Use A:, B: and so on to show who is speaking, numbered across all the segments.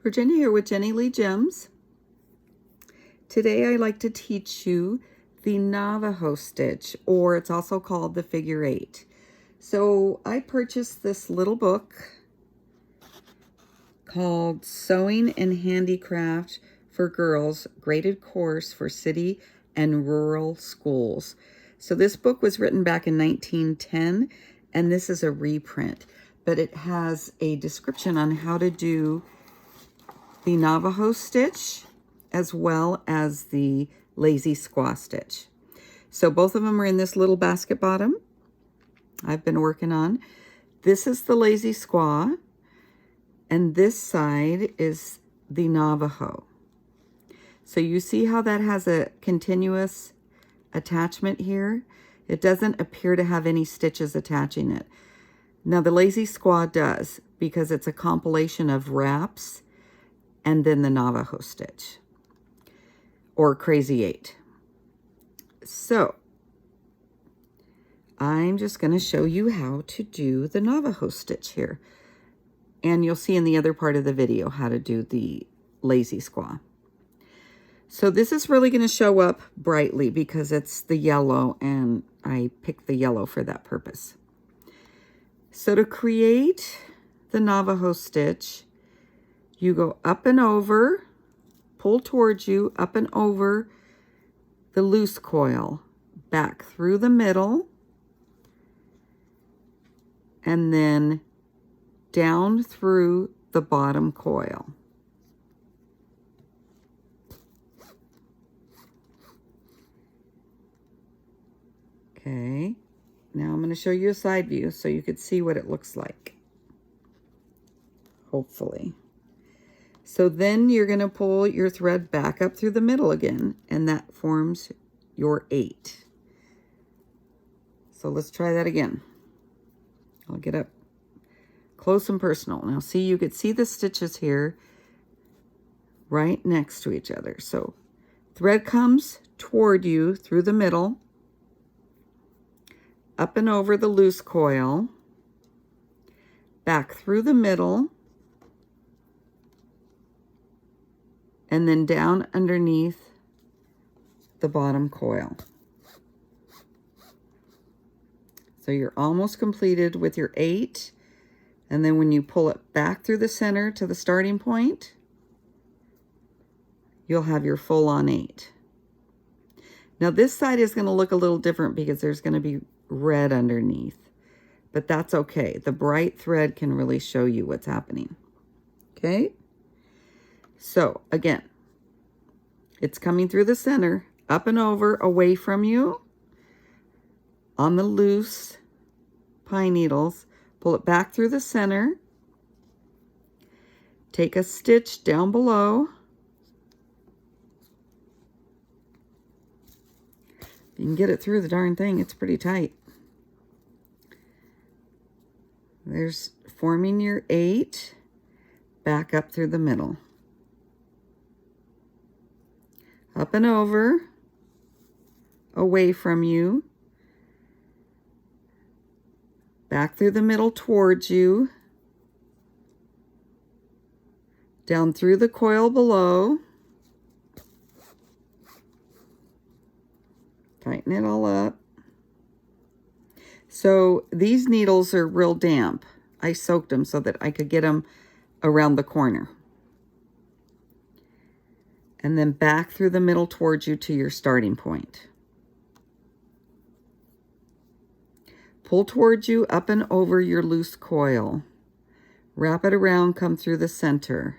A: Virginia here with Jenny Lee Gems. Today I like to teach you the Navajo Stitch, or it's also called the Figure 8. So I purchased this little book called Sewing and Handicraft for Girls, Graded Course for City and Rural Schools. So this book was written back in 1910, and this is a reprint, but it has a description on how to do the Navajo Stitch as well as the Lazy Squaw Stitch. So both of them are in this little basket bottom I've been working on. This is the Lazy Squaw, and this side is the Navajo. So you see how that has a continuous attachment here? It doesn't appear to have any stitches attaching it. Now the Lazy Squaw does, because it's a compilation of wraps and then the Navajo Stitch, or Crazy 8. So I'm just going to show you how to do the Navajo Stitch here. And you'll see in the other part of the video how to do the Lazy Squaw. So this is really going to show up brightly because it's the yellow, and I picked the yellow for that purpose. So to create the Navajo Stitch, you go up and over, pull towards you, up and over the loose coil, back through the middle, and then down through the bottom coil. Okay, now I'm going to show you a side view so you could see what it looks like, hopefully. So then you're going to pull your thread back up through the middle again, and that forms your 8. So let's try that again. I'll get up close and personal. Now see, you could see the stitches here right next to each other. So thread comes toward you through the middle, up and over the loose coil, back through the middle, and then down underneath the bottom coil. So you're almost completed with your 8. And then when you pull it back through the center to the starting point, you'll have your full on 8. Now this side is going to look a little different because there's going to be red underneath, but that's okay. The bright thread can really show you what's happening. Okay? So again, it's coming through the center, up and over, away from you on the loose pine needles. Pull it back through the center. Take a stitch down below. You can get it through the darn thing. It's pretty tight. There's forming your 8. Back up through the middle. Up and over. Away from you. Back through the middle towards you. Down through the coil below. Tighten it all up. So these needles are real damp. I soaked them so that I could get them around the corner. And then back through the middle towards you to your starting point. Pull towards you, up and over your loose coil. Wrap it around, come through the center.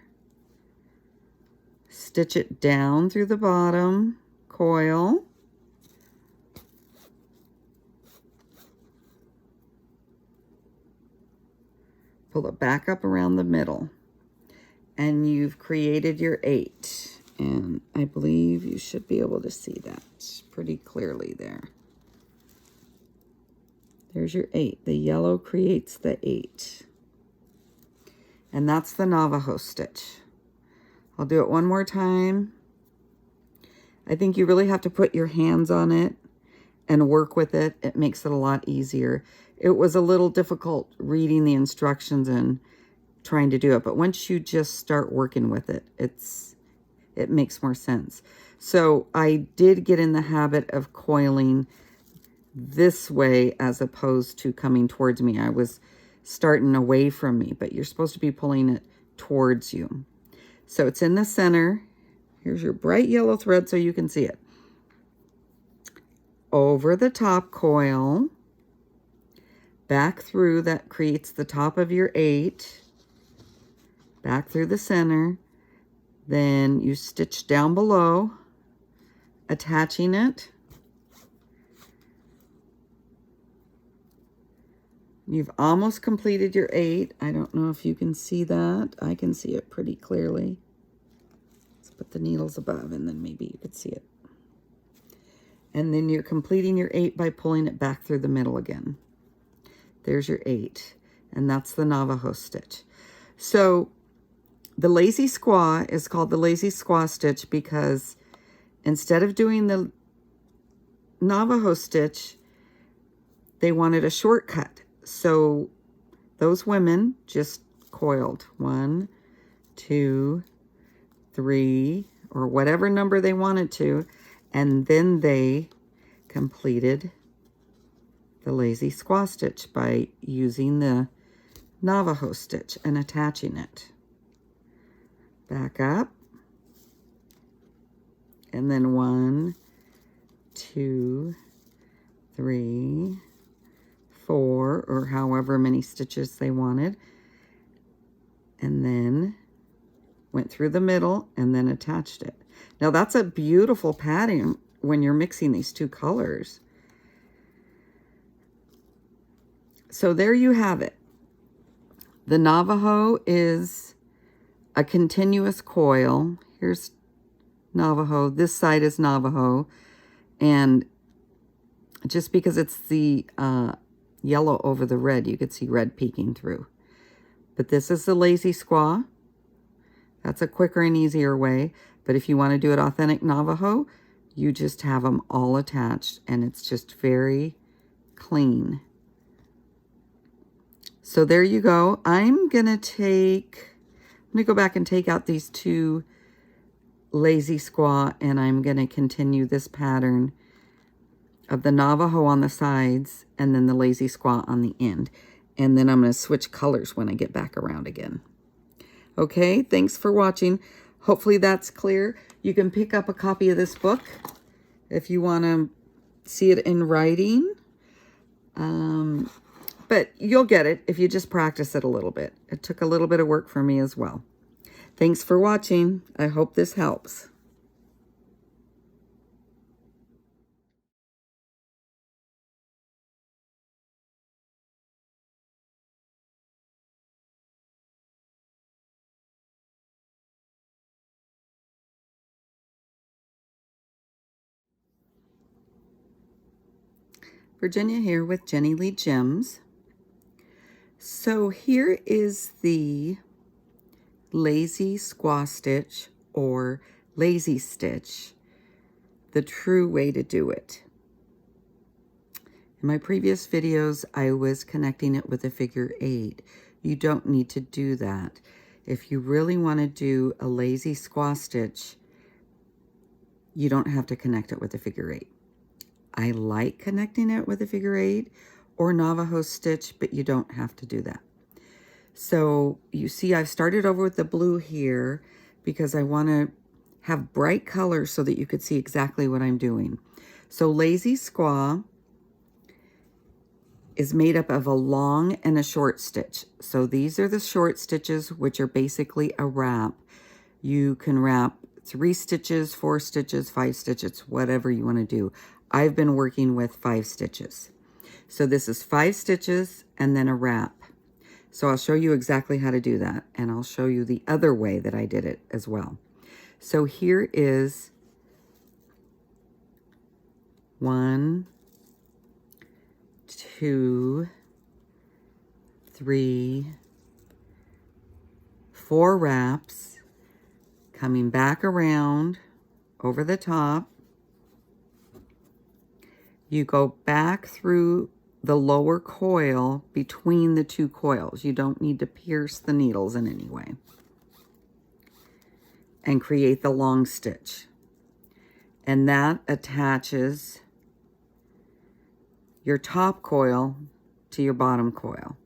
A: Stitch it down through the bottom coil. Pull it back up around the middle. And you've created your 8. And I believe you should be able to see that pretty clearly there. There's your 8. The yellow creates the 8. And that's the Navajo Stitch. I'll do it one more time. I think you really have to put your hands on it and work with it. It makes it a lot easier. It was a little difficult reading the instructions and trying to do it. But once you just start working with it, it makes more sense. So I did get in the habit of coiling this way as opposed to coming towards me. I was starting away from me, but you're supposed to be pulling it towards you. So it's in the center. Here's your bright yellow thread so you can see it. Over the top coil, back through, that creates the top of your 8, back through the center, then you stitch down below, attaching it. You've almost completed your 8. I don't know if you can see that. I can see it pretty clearly. Let's put the needles above and then maybe you could see it. And then you're completing your 8 by pulling it back through the middle again. There's your 8, and that's the Navajo stitch. So the Lazy Squaw is called the Lazy Squaw stitch because instead of doing the Navajo stitch, they wanted a shortcut. So those women just coiled 1, 2, 3, or whatever number they wanted to, and then they completed the Lazy Squaw stitch by using the Navajo stitch and attaching it. Back up, and then 1, 2, 3, 4, or however many stitches they wanted, and then went through the middle and then attached it. Now that's a beautiful pattern when you're mixing these two colors. So there you have it. The Navajo is a continuous coil. Here's Navajo. This side is Navajo. And just because it's the yellow over the red, you could see red peeking through. But this is the Lazy Squaw. That's a quicker and easier way. But if you want to do it authentic Navajo, you just have them all attached and it's just very clean. So there you go. I'm going to go back and take out these 2 Lazy Squaw, and I'm going to continue this pattern of the Navajo on the sides and then the Lazy Squaw on the end. And then I'm going to switch colors when I get back around again. Okay, thanks for watching. Hopefully that's clear. You can pick up a copy of this book if you want to see it in writing. But you'll get it if you just practice it a little bit. It took a little bit of work for me as well. Thanks for watching. I hope this helps. Virginia here with Jenny Lee Gems. So here is the Lazy Squaw Stitch or Lazy Stitch, the true way to do it. In my previous videos, I was connecting it with a figure 8. You don't need to do that. If you really want to do a Lazy Squaw Stitch, you don't have to connect it with a figure 8. I like connecting it with a figure 8 or Navajo stitch, but you don't have to do that. So you see I've started over with the blue here because I want to have bright colors so that you could see exactly what I'm doing. So Lazy Squaw is made up of a long and a short stitch. So these are the short stitches, which are basically a wrap. You can wrap 3 stitches, 4 stitches, 5 stitches, whatever you want to do. I've been working with 5 stitches. So this is 5 stitches and then a wrap. So I'll show you exactly how to do that, and I'll show you the other way that I did it as well. So here is 1, 2, 3, 4 wraps, coming back around over the top. You go back through the lower coil between the two coils. You don't need to pierce the needles in any way. And create the long stitch. And that attaches your top coil to your bottom coil.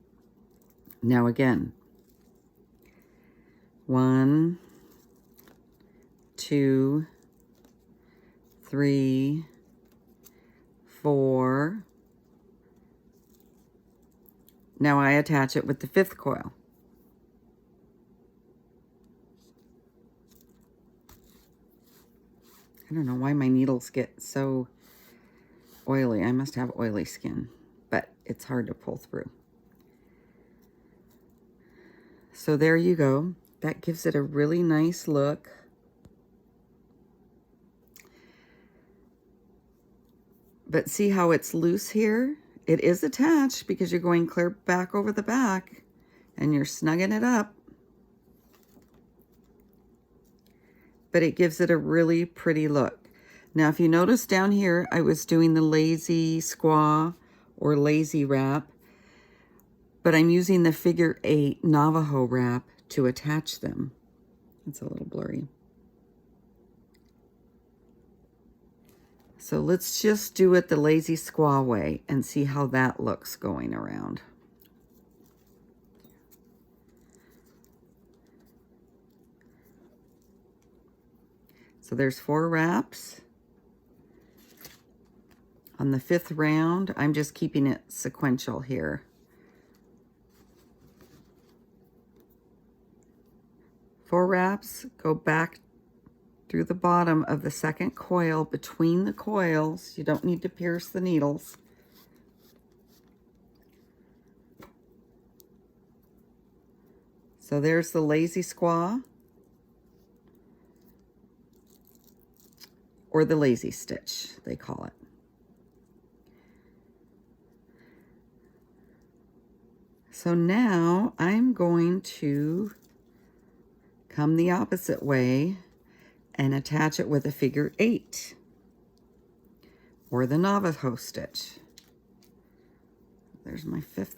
A: Now again, 1, 2, 3, 4. Now I attach it with the 5th coil. I don't know why my needles get so oily. I must have oily skin, but it's hard to pull through. So there you go. That gives it a really nice look. But see how it's loose here? It is attached because you're going clear back over the back and you're snugging it up. But it gives it a really pretty look. Now, if you notice down here, I was doing the lazy squaw or lazy wrap, but I'm using the figure 8 Navajo wrap to attach them. It's a little blurry. So let's just do it the lazy squaw way and see how that looks going around. So there's 4 wraps. On the 5th round, I'm just keeping it sequential here. Four wraps, go back through the bottom of the 2nd coil between the coils. You don't need to pierce the needles. So there's the lazy squaw, or the lazy stitch, they call it. So now I'm going to come the opposite way and attach it with a figure 8 or the Navajo stitch. There's my 5th.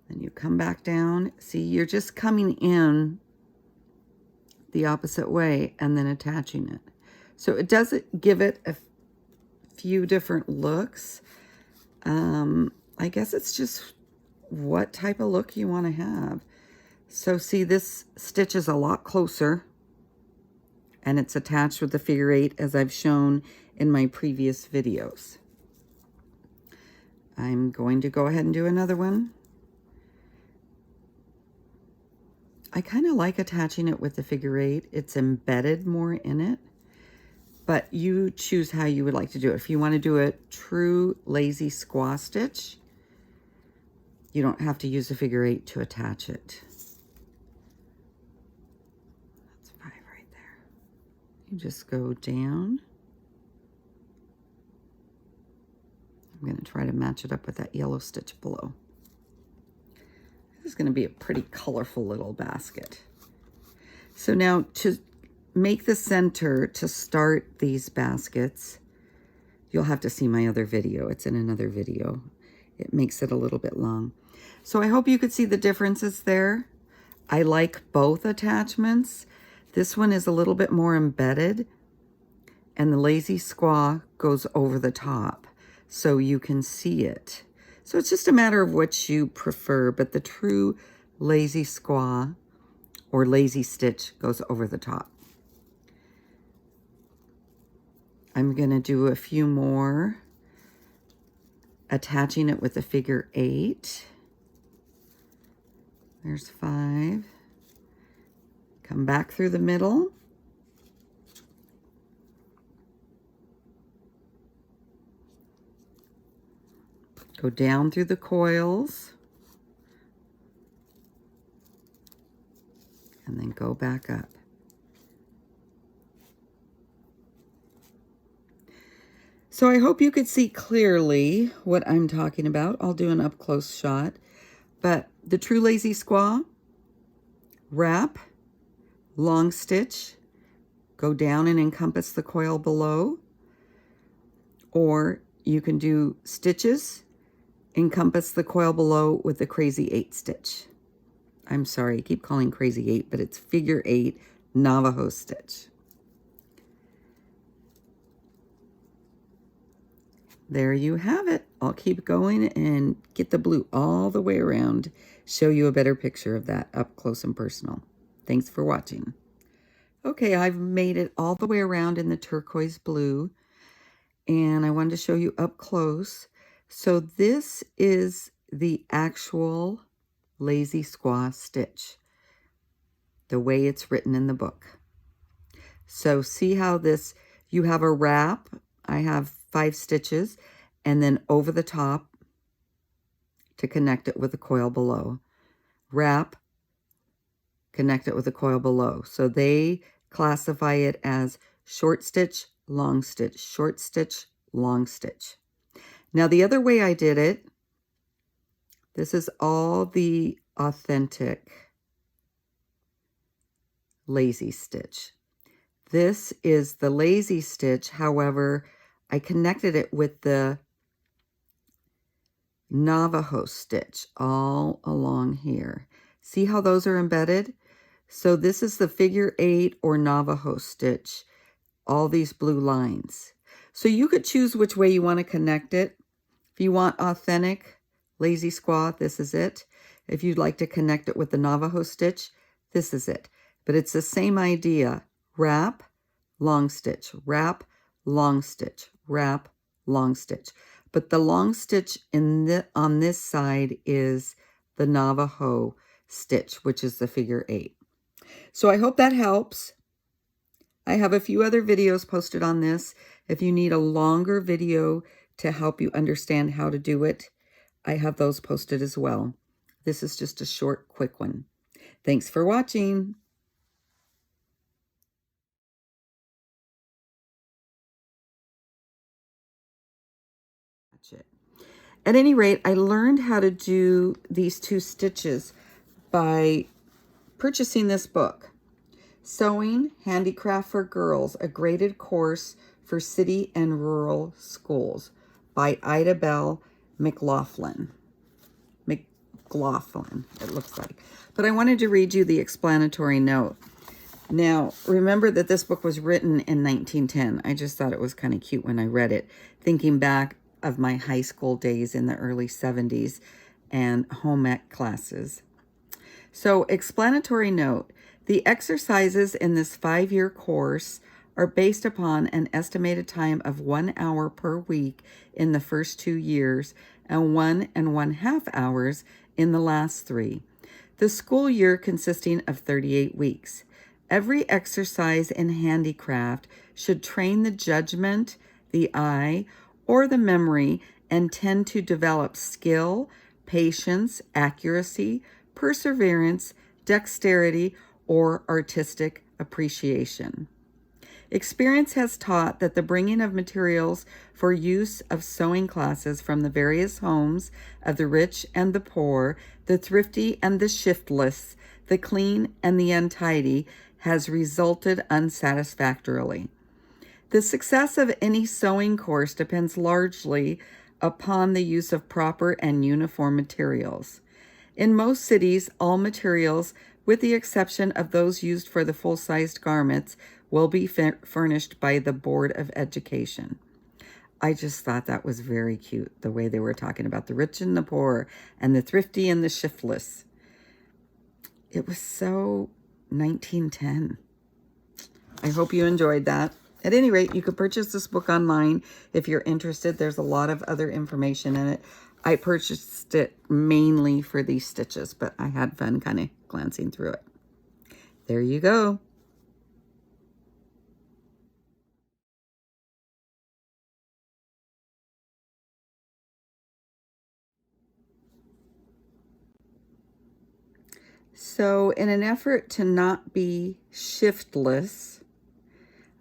A: Then you come back down. See, you're just coming in the opposite way and then attaching it. So it does give it a few different looks. I guess it's just what type of look you want to have. So see, this stitch is a lot closer and it's attached with the figure 8 as I've shown in my previous videos. I'm going to go ahead and do another one. I kind of like attaching it with the figure 8. It's embedded more in it, but you choose how you would like to do it. If you want to do a true lazy squaw stitch, you don't have to use a figure 8 to attach it. That's 5 right there. You just go down. I'm going to try to match it up with that yellow stitch below. This is going to be a pretty colorful little basket. So now to make the center to start these baskets, you'll have to see my other video. It's in another video. It makes it a little bit long. So I hope you could see the differences there. I like both attachments. This one is a little bit more embedded, and the lazy squaw goes over the top so you can see it. So it's just a matter of what you prefer, but the true lazy squaw or lazy stitch goes over the top. I'm going to do a few more, attaching it with a figure 8. There's 5. Come back through the middle. Go down through the coils. And then go back up. So I hope you could see clearly what I'm talking about. I'll do an up-close shot. But the true lazy squaw, wrap, long stitch, go down and encompass the coil below, or you can do stitches, encompass the coil below with the crazy 8 stitch. I'm sorry, I keep calling crazy 8, but it's figure 8 Navajo stitch. There you have it. I'll keep going and get the blue all the way around, show you a better picture of that up close and personal. Thanks for watching. Okay, I've made it all the way around in the turquoise blue, and I wanted to show you up close. So this is the actual Lazy Squaw stitch, the way it's written in the book. So see how this, you have a wrap. I have 5 stitches, and then over the top to connect it with the coil below. Wrap, connect it with the coil below. So they classify it as short stitch, long stitch, short stitch, long stitch. Now the other way I did it, this is all the authentic lazy stitch. This is the lazy stitch, however, I connected it with the Navajo stitch all along here. See how those are embedded? So this is the figure 8 or Navajo stitch, all these blue lines. So you could choose which way you want to connect it. If you want authentic Lazy Squaw, this is it. If you'd like to connect it with the Navajo stitch, this is it. But it's the same idea. Wrap, long stitch, wrap, long stitch, wrap, long stitch. But the long stitch on this side is the Navajo stitch, which is the figure 8. So I hope that helps. I have a few other videos posted on this. If you need a longer video to help you understand how to do it, I have those posted as well. This is just a short, quick one. Thanks for watching. At any rate, I learned how to do these 2 stitches by purchasing this book, Sewing Handicraft for Girls, a Graded Course for City and Rural Schools by Ida Bell McLaughlin. McLaughlin, it looks like. But I wanted to read you the explanatory note. Now, remember that this book was written in 1910. I just thought it was kind of cute when I read it, thinking back of my high school days in the early 70s and home ec classes. So, explanatory note, the exercises in this 5-year course are based upon an estimated time of 1 hour per week in the first 2 years and 1½ hours in the last 3. The school year consisting of 38 weeks. Every exercise in handicraft should train the judgment, the eye, or the memory and tend to develop skill, patience, accuracy, perseverance, dexterity, or artistic appreciation. Experience has taught that the bringing of materials for use of sewing classes from the various homes of the rich and the poor, the thrifty and the shiftless, the clean and the untidy, has resulted unsatisfactorily. The success of any sewing course depends largely upon the use of proper and uniform materials. In most cities, all materials, with the exception of those used for the full-sized garments, will be furnished by the Board of Education. I just thought that was very cute, the way they were talking about the rich and the poor, and the thrifty and the shiftless. It was so 1910. I hope you enjoyed that. At any rate, you could purchase this book online if you're interested. There's a lot of other information in it. I purchased it mainly for these stitches, but I had fun kind of glancing through it. There you go. So in an effort to not be shiftless,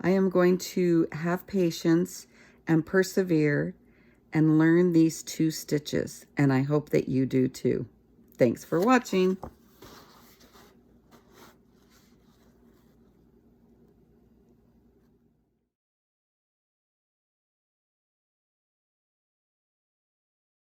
A: I am going to have patience and persevere and learn these 2 stitches, and I hope that you do too. Thanks for watching.